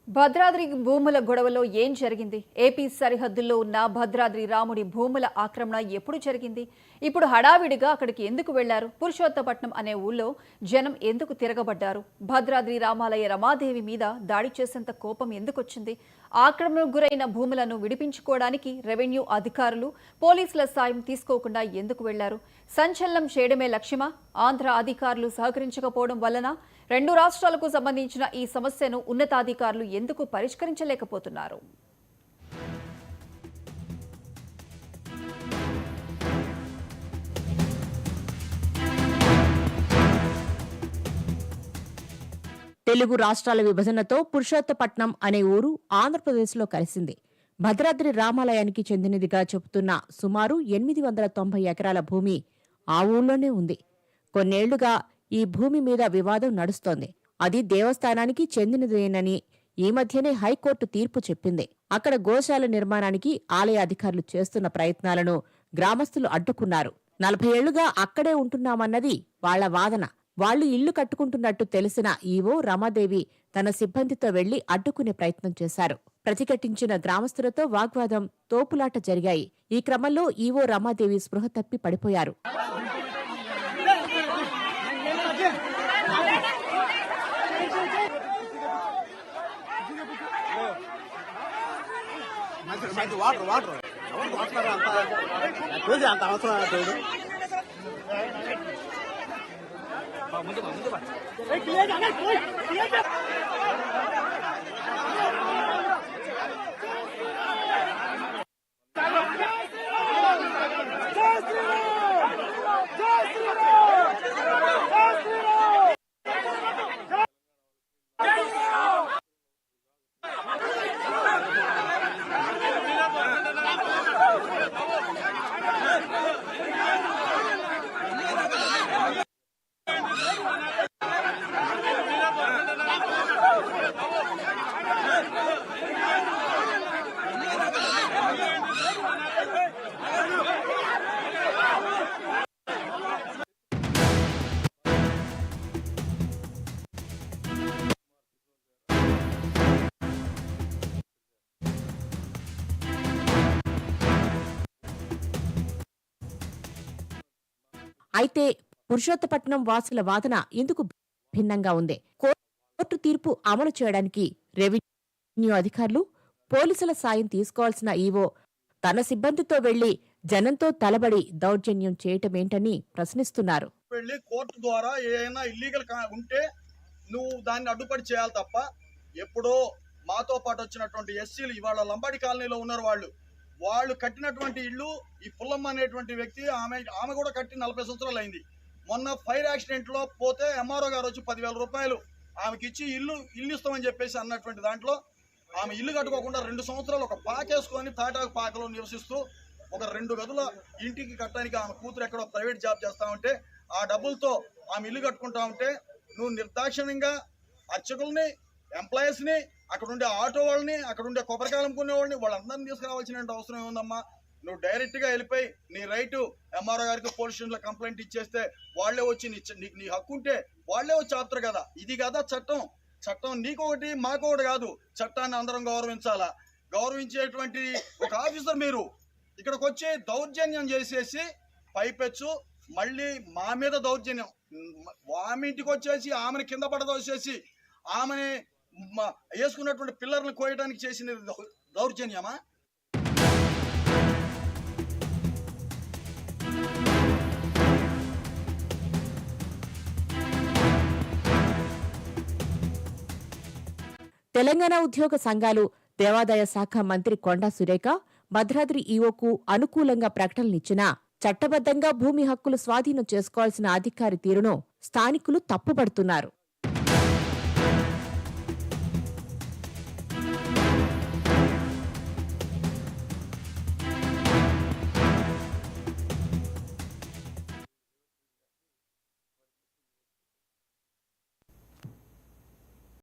భద్రాద్రి భూముల గొడవలో ఏం జరిగింది? ఏపీ సరిహద్దుల్లో ఉన్న భద్రాద్రి రాముడి భూముల ఆక్రమణ ఎప్పుడు జరిగింది? ఇప్పుడు హడావిడిగా అక్కడికి ఎందుకు వెళ్లారు? పురుషోత్తపట్నం అనే ఊళ్ళో జనం ఎందుకు తిరగబడ్డారు? భద్రాద్రి రామాలయ రమాదేవి మీద దాడి చేసేంత కోపం ఎందుకొచ్చింది? ఆక్రమణకు గురైన భూములను విడిపించుకోవడానికి రెవెన్యూ అధికారులు పోలీసుల సాయం తీసుకోకుండా ఎందుకు వెళ్లారు? సంచలనం చేయడమే లక్ష్యమా? ఆంధ్ర అధికారులు సహకరించకపోవడం వలన రెండు రాష్ట్రాలకు సంబంధించిన ఈ సమస్యను ఉన్నతాధికారులు ఎందుకు పరిష్కరించలేకపోతున్నారు? తెలుగు రాష్ట్రాల విభజనతో పురుషోత్తపట్నం అనే ఊరు ఆంధ్రప్రదేశ్లో కలిసింది. భద్రాద్రి రామాలయానికి చెందినదిగా చెబుతున్న సుమారు 890 ఎకరాల భూమి ఆ ఊళ్ళోనే ఉంది. కొన్నేళ్లుగా ఈ భూమి మీద వివాదం నడుస్తోంది. అది దేవస్థానానికి చెందినదేనని ఈ మధ్యనే హైకోర్టు తీర్పు చెప్పింది. అక్కడ గోశాల నిర్మాణానికి ఆలయ అధికారులు చేస్తున్న ప్రయత్నాలను గ్రామస్తులు అడ్డుకున్నారు. 40 ఏళ్లుగా అక్కడే ఉంటున్నామన్నది వాళ్ల వాదన. వాళ్లు ఇల్లు కట్టుకుంటున్నట్టు తెలిసిన ఈవో రమాదేవి తన సిబ్బందితో వెళ్లి అడ్డుకునే ప్రయత్నం చేశారు. ప్రతిఘటించిన గ్రామస్తులతో వాగ్వాదం, తోపులాట జరిగాయి. ఈ క్రమంలో ఈవో రమాదేవి స్పృహ తప్పి పడిపోయారు. అయితే పురుషోత్తపట్నం వాసుల వాదన ఇందుకు భిన్నంగా ఉంది. కోర్టు తీర్పు అమలు చేయడానికి రెవెన్యూ అధికారులు, పోలీసుల సాయం తీసుకోవాల్సిన ఈవో తన సిబ్బందితో వెళ్లి జనంతో తలబడి దౌర్జన్యం చేయటమేంటని ప్రశ్నిస్తున్నారు. వెళ్ళి కోర్టు ద్వారా ఏమైనా ఇల్లీగల్ ఉంటే నువ్వు దాన్ని అడ్డుపడి చేయాలి తప్ప, ఎప్పుడో మాతో పాటు వచ్చినటువంటి ఎస్సీలు ఇవాళ లంబాడి కాలనీలో ఉన్నారు. వాళ్ళు కట్టినటువంటి ఇల్లు ఈ పుల్లమ్మ అనేటువంటి వ్యక్తి, ఆమె కూడా కట్టి 40 సంవత్సరాలు అయింది. మొన్న ఫైర్ యాక్సిడెంట్ లో పోతే ఎంఆర్ఓ గారు వచ్చి 10,000 రూపాయలు ఆమెకి ఇచ్చి ఇల్లు ఇస్తామని చెప్పేసి అన్నటువంటి దాంట్లో ఆమె ఇల్లు కట్టుకోకుండా 2 సంవత్సరాలు ఒక పాకేసుకొని తాటాకు పాకలో నివసిస్తూ ఒక 2 గదుల ఇంటికి కట్టడానికి ఆమె కూతురు ఎక్కడో ప్రైవేట్ జాబ్ చేస్తా ఉంటే ఆ డబ్బులతో ఆమె ఇల్లు కట్టుకుంటా ఉంటే నువ్వు నిర్దాక్షిణ్యంగా అర్చకుల్ని, ఎంప్లాయీస్ ని, అక్కడ ఉండే ఆటో వాళ్ళని, అక్కడ ఉండే కొబ్బరికాయలు అమ్ముకునే వాళ్ళని వాళ్ళందరినీ తీసుకురావాల్సిన అవసరం ఏముందమ్మా? నువ్వు డైరెక్ట్ గా వెళ్ళిపోయి నీ రైటు ఎంఆర్ఓ గారికి పోలీస్ స్టేషన్ లో కంప్లైంట్ ఇచ్చేస్తే వాళ్లే వచ్చి నీ హక్కు ఉంటే వాళ్లే వచ్చి ఆపుతారు కదా. ఇది కదా చట్టం. చట్టం నీకొకటి మాకొకటి కాదు. చట్టాన్ని అందరం గౌరవించాలా. గౌరవించేటువంటి ఒక ఆఫీసర్ మీరు ఇక్కడికి వచ్చి దౌర్జన్యం చేసేసి పైపెచ్చు మళ్ళీ మా మీద దౌర్జన్యం, ఆమె ఇంటికి వచ్చేసి ఆమెను కింద పడదోసేసి ఆమెని వేసుకున్నటువంటి పిల్లర్లు కోయడానికి చేసిన దౌర్జన్యమా? తెలంగాణ ఉద్యోగ సంఘాలు, దేవాదాయ శాఖ మంత్రి కొండా సురేఖ భద్రాద్రి ఈవోకు అనుకూలంగా ప్రకటనలిచ్చినా చట్టబద్ధంగా భూమి హక్కులు స్వాధీనం చేసుకోవాల్సిన అధికారి తీరును స్థానికులు తప్పుపడుతున్నారు.